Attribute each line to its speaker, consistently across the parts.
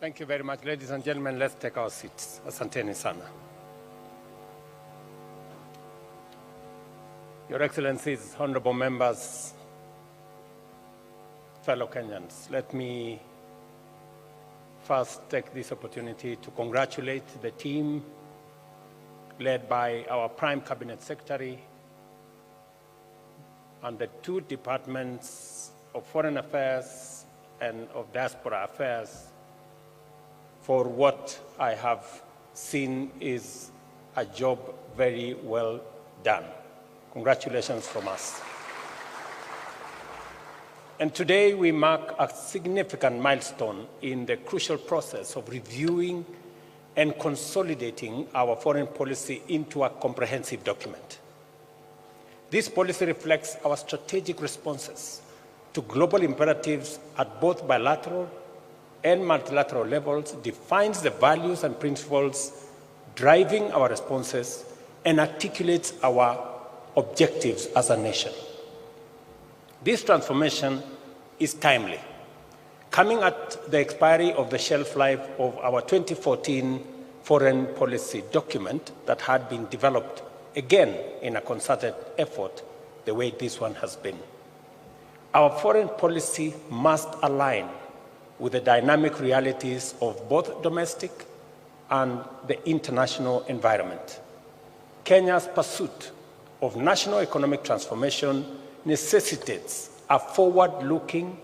Speaker 1: Thank you very much. Ladies and gentlemen, let's take our seats. Asanteni sana. Your Excellencies, honorable members, fellow Kenyans, let me first take this opportunity to congratulate the team led by our Prime Cabinet Secretary and the two departments of Foreign Affairs and of Diaspora Affairs for what I have seen is a job very well done. Congratulations from us. And today we mark a significant milestone in the crucial process of reviewing and consolidating our foreign policy into a comprehensive document. This policy reflects our strategic responses to global imperatives at both bilateral and multilateral levels, defines the values and principles driving our responses, and articulates our objectives as a nation. This transformation is timely, coming at the expiry of the shelf life of our 2014 foreign policy document that had been developed again in a concerted effort the way this one has been. Our foreign policy must align with the dynamic realities of both domestic and the international environment. Kenya's pursuit of national economic transformation necessitates a forward-looking,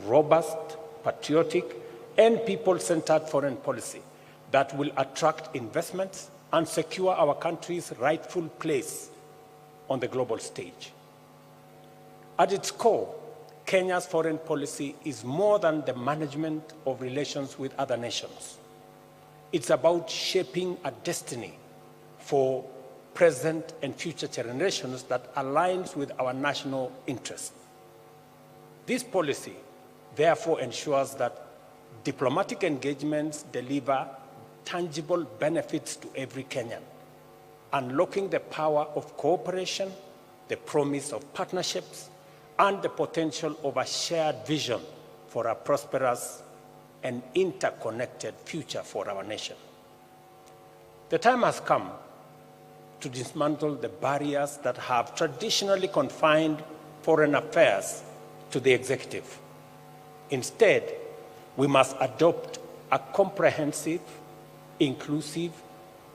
Speaker 1: robust, patriotic, and people-centered foreign policy that will attract investments and secure our country's rightful place on the global stage. At its core, Kenya's foreign policy is more than the management of relations with other nations. It's about shaping a destiny for present and future generations that aligns with our national interests. This policy, therefore, ensures that diplomatic engagements deliver tangible benefits to every Kenyan, unlocking the power of cooperation, the promise of partnerships, and the potential of a shared vision for a prosperous and interconnected future for our nation. The time has come to dismantle the barriers that have traditionally confined foreign affairs to the executive. Instead, we must adopt a comprehensive, inclusive,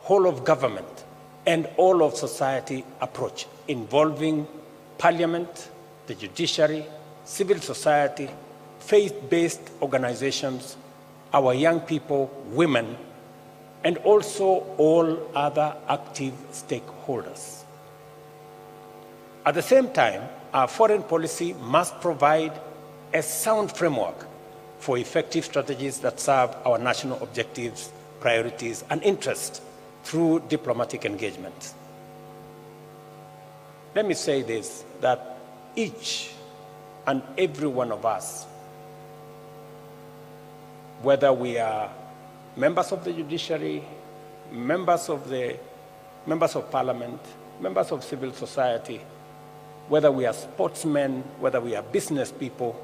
Speaker 1: whole of government and all of society approach involving parliament, the judiciary, civil society, faith-based organizations, our young people, women, and also all other active stakeholders. At the same time, our foreign policy must provide a sound framework for effective strategies that serve our national objectives, priorities, and interests through diplomatic engagement. Let me say this, that each and every one of us, whether we are members of the judiciary, members of parliament, members of civil society, whether we are sportsmen, whether we are business people,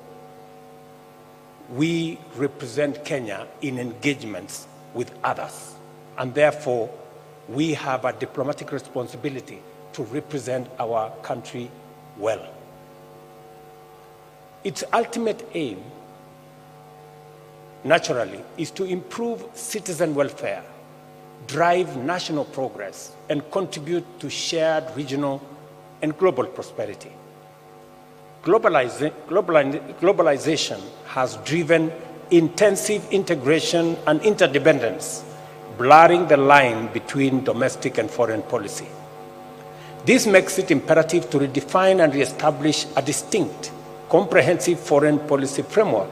Speaker 1: we represent Kenya in engagements with others. And therefore, we have a diplomatic responsibility to represent our country well. Its ultimate aim, naturally, is to improve citizen welfare, drive national progress, and contribute to shared regional and global prosperity. Globalization has driven intensive integration and interdependence, blurring the line between domestic and foreign policy. This makes it imperative to redefine and reestablish a distinct, comprehensive foreign policy framework.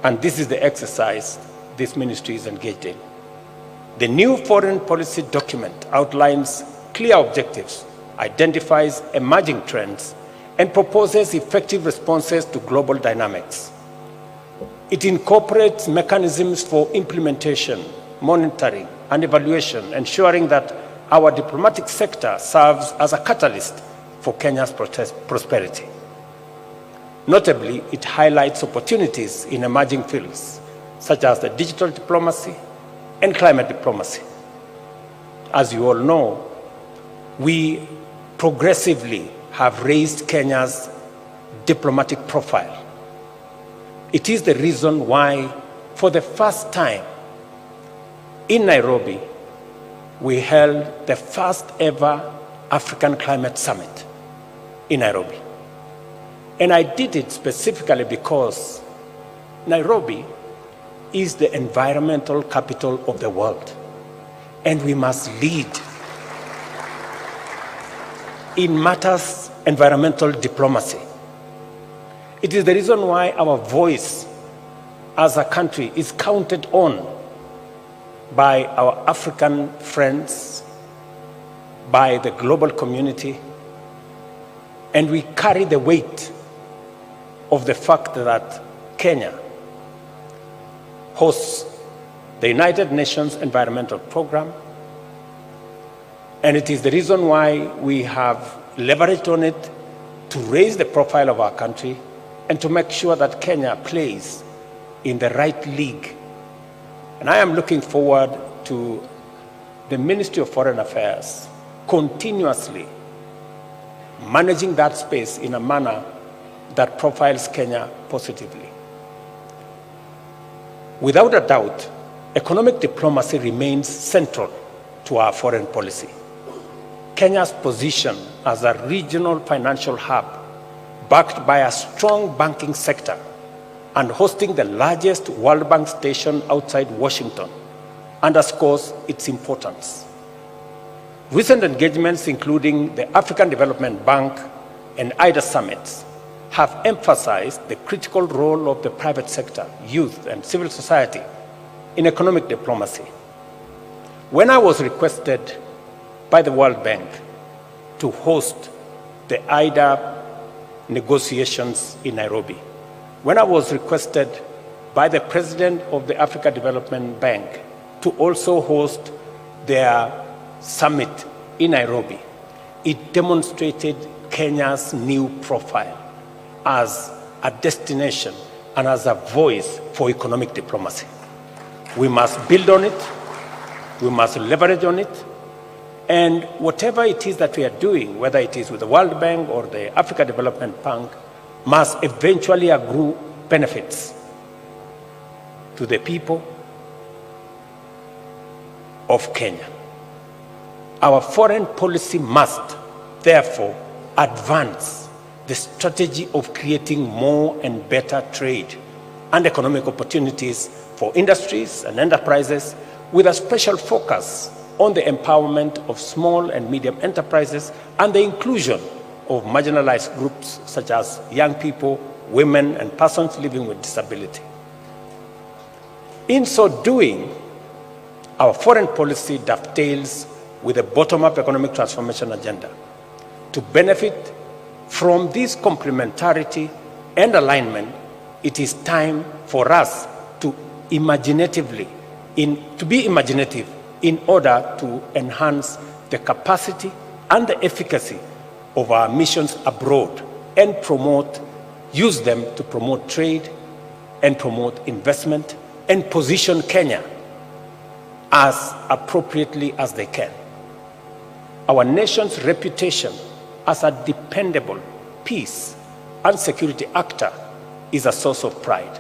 Speaker 1: And this is the exercise this ministry is engaged in. The new foreign policy document outlines clear objectives, identifies emerging trends, and proposes effective responses to global dynamics. It incorporates mechanisms for implementation, monitoring, and evaluation, ensuring that our diplomatic sector serves as a catalyst for Kenya's prosperity. Notably, it highlights opportunities in emerging fields such as the digital diplomacy and climate diplomacy. As you all know, we progressively have raised Kenya's diplomatic profile. It is the reason why, for the first time in Nairobi, we held the first ever African Climate Summit in Nairobi. And I did it specifically because Nairobi is the environmental capital of the world, and we must lead in matters environmental diplomacy. It is the reason why our voice as a country is counted on by our African friends, by the global community, and we carry the weight of the fact that Kenya hosts the United Nations Environmental Program, and it is the reason why we have leveraged on it to raise the profile of our country and to make sure that Kenya plays in the right league. And I am looking forward to the Ministry of Foreign Affairs continuously managing that space in a manner that profiles Kenya positively. Without a doubt, economic diplomacy remains central to our foreign policy. Kenya's position as a regional financial hub, backed by a strong banking sector and hosting the largest World Bank station outside Washington, underscores its importance. Recent engagements, including the African Development Bank and IDA summits, have emphasized the critical role of the private sector, youth, and civil society in economic diplomacy. When I was requested by the World Bank to host the IDA negotiations in Nairobi, when I was requested by the President of the Africa Development Bank to also host their summit in Nairobi, it demonstrated Kenya's new profile as a destination and as a voice for economic diplomacy. We must build on it, we must leverage on it, and whatever it is that we are doing, whether it is with the World Bank or the Africa Development Bank, must eventually accrue benefits to the people of Kenya. Our foreign policy must, therefore, advance the strategy of creating more and better trade and economic opportunities for industries and enterprises, with a special focus on the empowerment of small and medium enterprises and the inclusion of marginalized groups such as young people, women, and persons living with disability. In so doing, our foreign policy dovetails with the bottom-up economic transformation agenda. To benefit from this complementarity and alignment, it is time for us to be imaginative in order to enhance the capacity and the efficacy of our missions abroad and use them to promote trade and promote investment and position Kenya as appropriately as they can. Our nation's reputation as a dependable peace and security actor is a source of pride.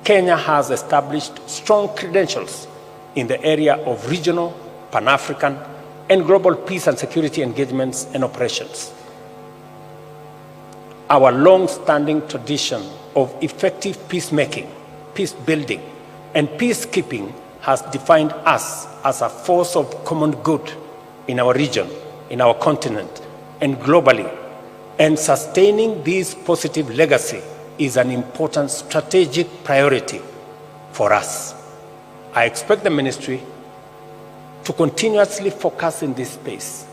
Speaker 1: Kenya has established strong credentials in the area of regional, Pan-African, and global peace and security engagements and operations. Our long-standing tradition of effective peacemaking, peace building, and peacekeeping has defined us as a force of common good in our region, in our continent, and globally. And sustaining this positive legacy is an important strategic priority for us. I expect the ministry to continuously focus in this space.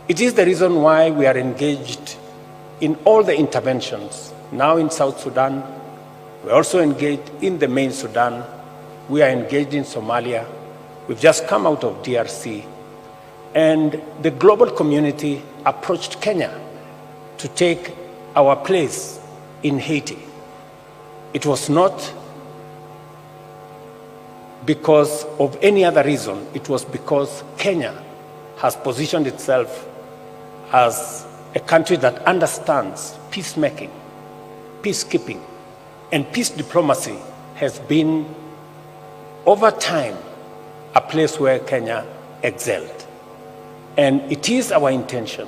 Speaker 1: It is the reason why we are engaged in all the interventions. Now in South Sudan, we're also engaged in the main Sudan. We are engaged in Somalia. We've just come out of DRC. And the global community approached Kenya to take our place in Haiti. It was not because of any other reason. It was because Kenya has positioned itself as a country that understands peacemaking, peacekeeping, and peace diplomacy has been, over time, a place where Kenya excelled. And it is our intention,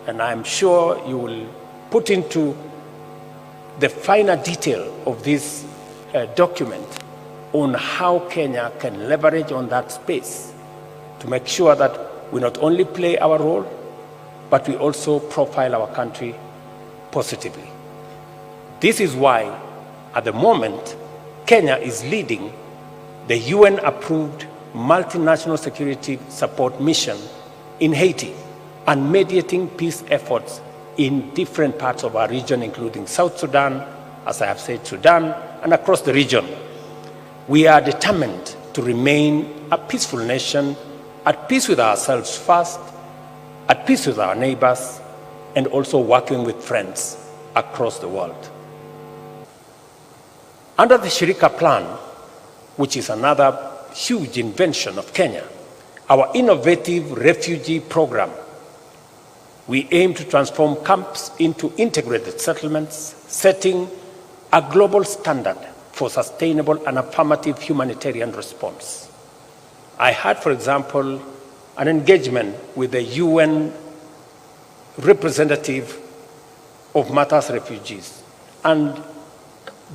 Speaker 1: and I'm sure you will put into the finer detail of this document on how Kenya can leverage on that space to make sure that we not only play our role, but we also profile our country positively. This is why, at the moment, Kenya is leading the UN-approved multinational security support mission in Haiti and mediating peace efforts in different parts of our region, including South Sudan, as I have said, Sudan, and across the region. We are determined to remain a peaceful nation, at peace with ourselves first, at peace with our neighbors, and also working with friends across the world. Under the Shirika Plan, which is another huge invention of Kenya, our innovative refugee program, we aim to transform camps into integrated settlements, setting a global standard for sustainable and affirmative humanitarian response. I had, for example, an engagement with the UN representative of Matters Refugees, and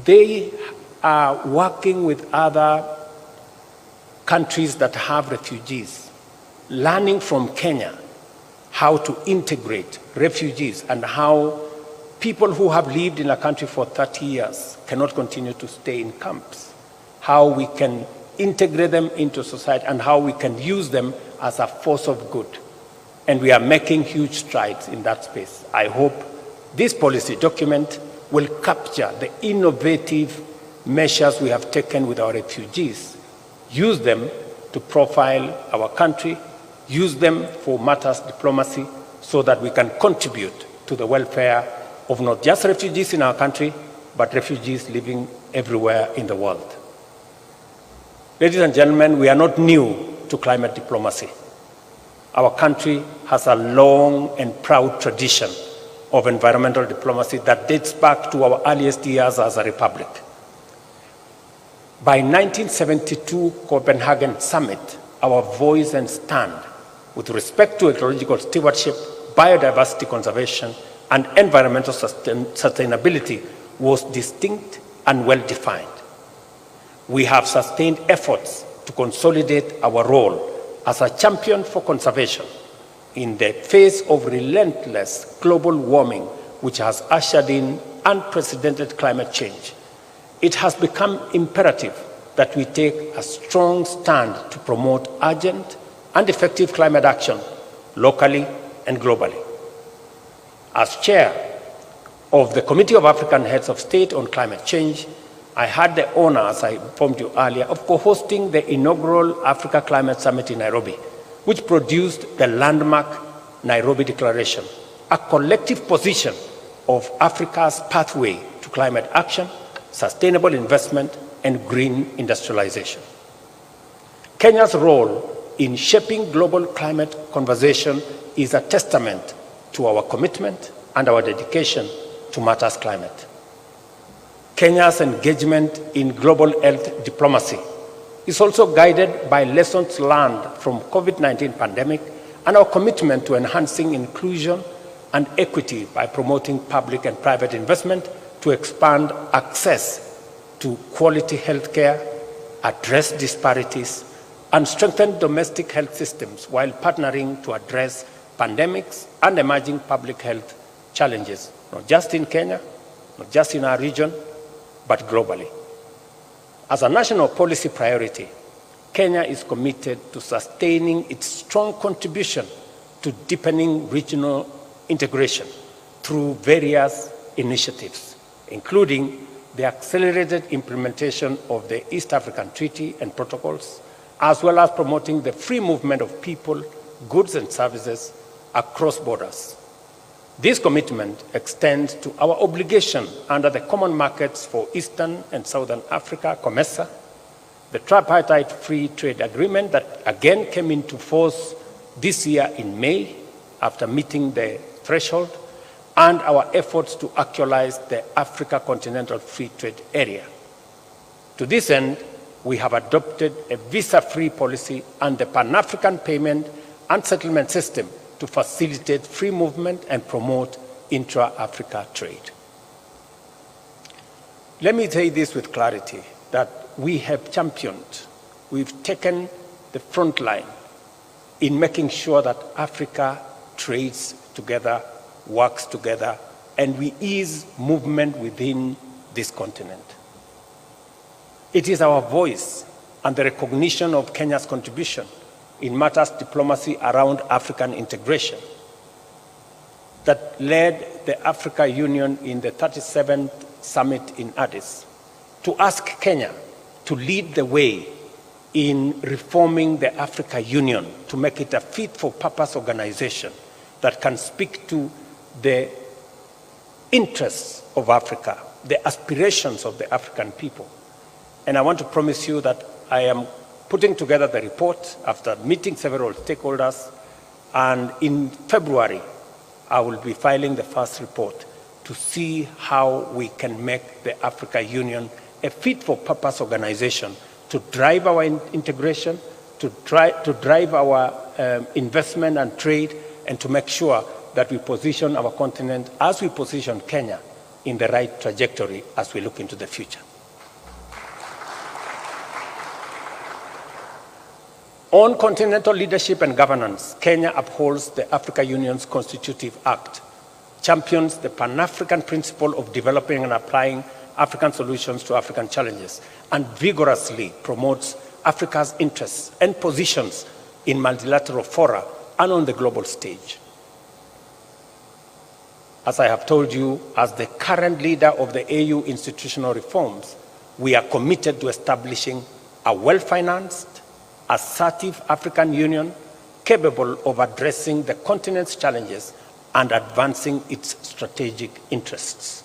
Speaker 1: they are working with other countries that have refugees, learning from Kenya how to integrate refugees and how people who have lived in a country for 30 years cannot continue to stay in camps, how we can integrate them into society and how we can use them as a force of good. And we are making huge strides in that space. I hope this policy document will capture the innovative measures we have taken with our refugees, use them to profile our country, use them for matters diplomacy so that we can contribute to the welfare of not just refugees in our country, but refugees living everywhere in the world. Ladies and gentlemen, we are not new to climate diplomacy. Our country has a long and proud tradition of environmental diplomacy that dates back to our earliest years as a republic. By 1972 Copenhagen Summit, our voice and stand with respect to ecological stewardship, biodiversity conservation, and environmental sustainability was distinct and well-defined. We have sustained efforts to consolidate our role as a champion for conservation in the face of relentless global warming, which has ushered in unprecedented climate change. It has become imperative that we take a strong stand to promote urgent and effective climate action locally and globally. As chair of the Committee of African Heads of State on Climate Change, I had the honor, as I informed you earlier, of co-hosting the inaugural Africa Climate Summit in Nairobi, which produced the landmark Nairobi Declaration, a collective position of Africa's pathway to climate action, sustainable investment, and green industrialization. Kenya's role in shaping global climate conversation is a testament to our commitment and our dedication to matters climate. Kenya's engagement in global health diplomacy is also guided by lessons learned from COVID-19 pandemic and our commitment to enhancing inclusion and equity by promoting public and private investment to expand access to quality health care, address disparities, and strengthen domestic health systems while partnering to address pandemics and emerging public health challenges, not just in Kenya, not just in our region, but globally. As a national policy priority, Kenya is committed to sustaining its strong contribution to deepening regional integration through various initiatives, including the accelerated implementation of the East African Treaty and protocols, as well as promoting the free movement of people, goods, and services across borders. This commitment extends to our obligation under the Common Markets for Eastern and Southern Africa, COMESA, the tripartite free trade agreement that again came into force this year in May after meeting the threshold, and our efforts to actualize the Africa Continental Free Trade Area. To this end, we have adopted a visa-free policy and the Pan-African Payment and Settlement System to facilitate free movement and promote intra-Africa trade. Let me say this with clarity, that we have championed, we've taken the front line in making sure that Africa trades together, works together, and we ease movement within this continent. It is our voice and the recognition of Kenya's contribution in matters diplomacy around African integration that led the Africa Union in the 37th summit in Addis to ask Kenya to lead the way in reforming the Africa Union to make it a fit-for-purpose organization that can speak to the interests of Africa, the aspirations of the African people. And I want to promise you that I am putting together the report after meeting several stakeholders, and in February, I will be filing the first report to see how we can make the Africa Union a fit-for-purpose organization to drive our integration, to drive our investment and trade, and to make sure that we position our continent as we position Kenya in the right trajectory as we look into the future. On continental leadership and governance, Kenya upholds the Africa Union's Constitutive Act, champions the Pan-African principle of developing and applying African solutions to African challenges, and vigorously promotes Africa's interests and positions in multilateral fora and on the global stage. As I have told you, as the current leader of the AU institutional reforms, we are committed to establishing a well-financed, assertive African Union capable of addressing the continent's challenges and advancing its strategic interests.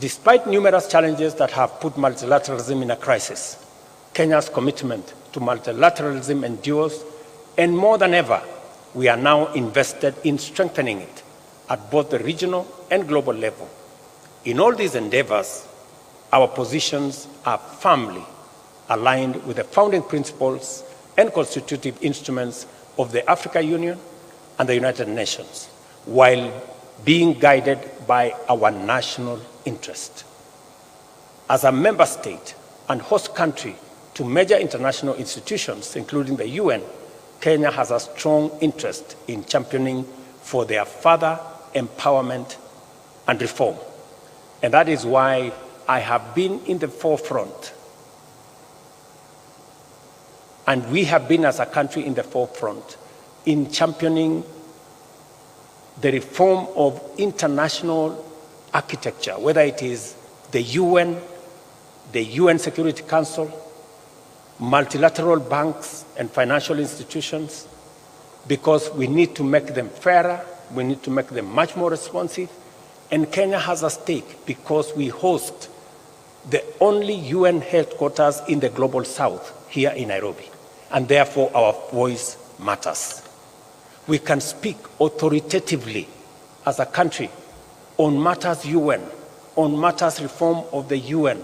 Speaker 1: Despite numerous challenges that have put multilateralism in a crisis, Kenya's commitment to multilateralism endures, and more than ever, we are now invested in strengthening it at both the regional and global level. In all these endeavors, our positions are firmly aligned with the founding principles and constitutive instruments of the Africa Union and the United Nations, while being guided by our national interest. As a member state and host country to major international institutions, including the UN, Kenya has a strong interest in championing for their further empowerment and reform. And that is why I have been in the forefront, and we have been as a country in the forefront in championing the reform of international architecture, whether it is the UN Security Council, multilateral banks and financial institutions, because we need to make them fairer, we need to make them much more responsive, and Kenya has a stake because we host the only UN headquarters in the Global South here in Nairobi, and therefore our voice matters. We can speak authoritatively as a country on matters UN, on matters reform of the UN,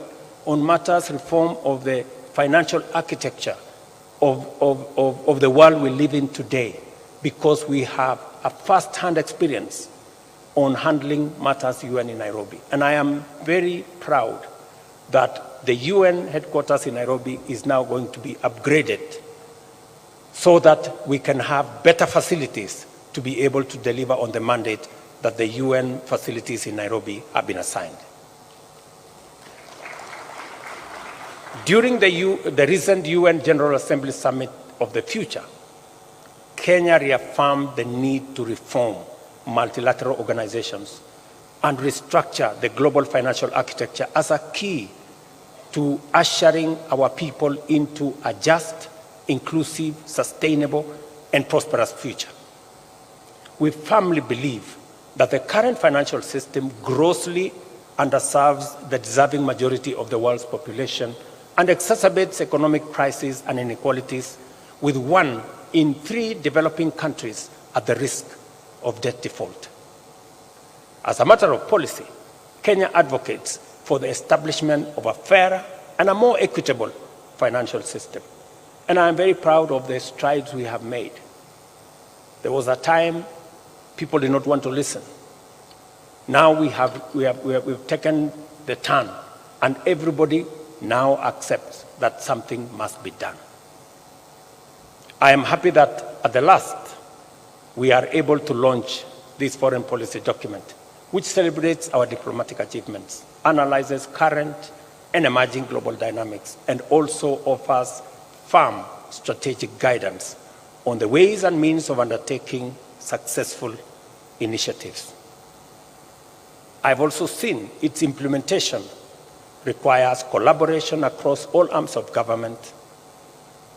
Speaker 1: on matters reform of the financial architecture of the world we live in today, because we have a first-hand experience on handling matters UN in Nairobi. And I am very proud that the UN headquarters in Nairobi is now going to be upgraded so that we can have better facilities to be able to deliver on the mandate that the UN facilities in Nairobi have been assigned. During the recent UN General Assembly Summit of the Future, Kenya reaffirmed the need to reform multilateral organizations and restructure the global financial architecture as a key to ushering our people into a just, inclusive, sustainable, and prosperous future. We firmly believe that the current financial system grossly underserves the deserving majority of the world's population and exacerbates economic crises and inequalities, with 1 in 3 developing countries at the risk of debt default. As a matter of policy, Kenya advocates for the establishment of a fairer and a more equitable financial system. And I am very proud of the strides we have made. There was a time people did not want to listen. Now we've taken the turn, and everybody now accepts that something must be done. I am happy that at the last, we are able to launch this foreign policy document, which celebrates our diplomatic achievements, analyzes current and emerging global dynamics, and also offers firm strategic guidance on the ways and means of undertaking successful initiatives. I've also seen its implementation requires collaboration across all arms of government.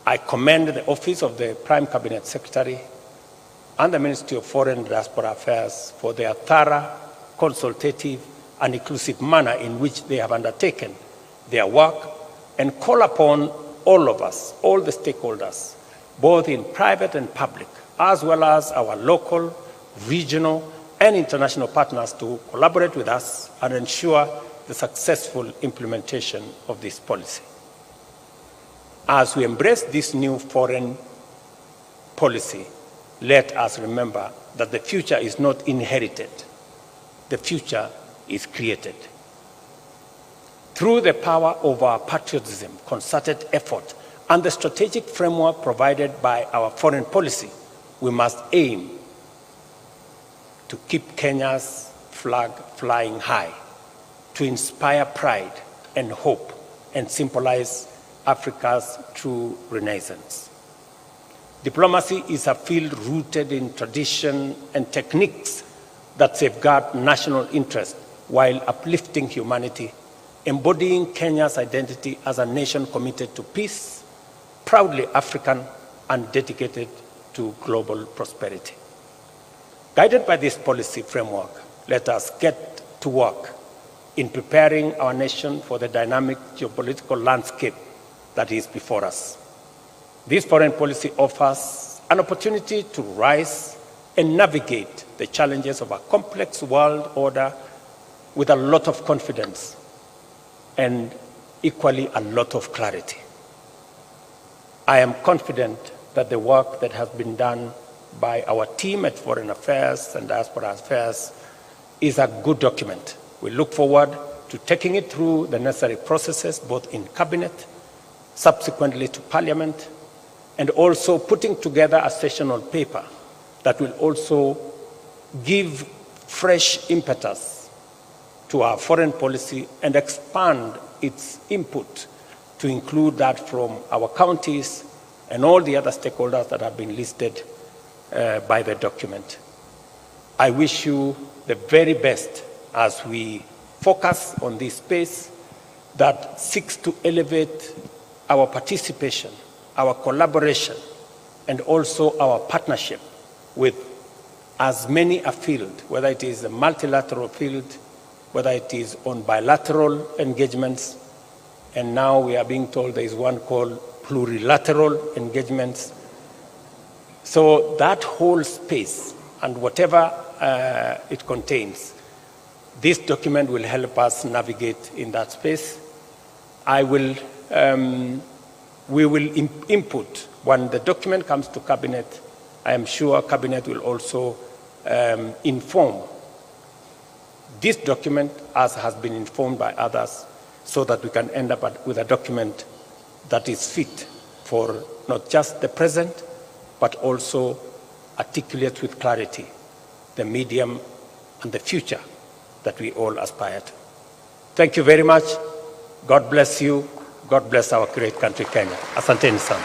Speaker 1: I commend the Office of the Prime Cabinet Secretary and the Ministry of Foreign and Diaspora Affairs for their thorough, consultative, and inclusive manner in which they have undertaken their work, and call upon all of us, all the stakeholders, both in private and public, as well as our local, regional, and international partners to collaborate with us and ensure the successful implementation of this policy. As we embrace this new foreign policy, let us remember that the future is not inherited. The future is created. Through the power of our patriotism, concerted effort, and the strategic framework provided by our foreign policy, we must aim to keep Kenya's flag flying high, to inspire pride and hope, and symbolize Africa's true renaissance. Diplomacy is a field rooted in tradition and techniques that safeguard national interest while uplifting humanity, embodying Kenya's identity as a nation committed to peace, proudly African, and dedicated to global prosperity. Guided by this policy framework, let us get to work in preparing our nation for the dynamic geopolitical landscape that is before us. This foreign policy offers an opportunity to rise and navigate the challenges of a complex world order with a lot of confidence and equally a lot of clarity. I am confident that the work that has been done by our team at Foreign Affairs and Diaspora Affairs is a good document. We look forward to taking it through the necessary processes, both in Cabinet, subsequently to Parliament, and also putting together a sessional paper that will also give fresh impetus to our foreign policy and expand its input to include that from our counties and all the other stakeholders that have been listed by the document. I wish you the very best as we focus on this space that seeks to elevate our participation, our collaboration, and also our partnership with as many a field, whether it is a multilateral field, whether it is on bilateral engagements, and now we are being told there is one called plurilateral engagements. So that whole space and whatever it contains, this document will help us navigate in that space. We will input when the document comes to Cabinet. I am sure Cabinet will also inform this document as has been informed by others, so that we can end up with a document that is fit for not just the present, but also articulates with clarity the medium and the future that we all aspire to. Thank you very much. God bless you. God bless our great country, Kenya. Asanteni sana.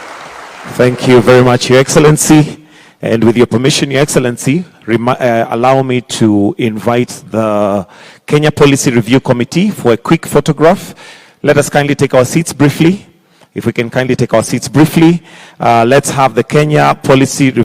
Speaker 2: Thank you very much, Your Excellency. And with your permission, Your Excellency, allow me to invite the Kenya Policy Review Committee for a quick photograph. Let us kindly take our seats briefly. If we can kindly take our seats briefly, let's have the Kenya Policy Review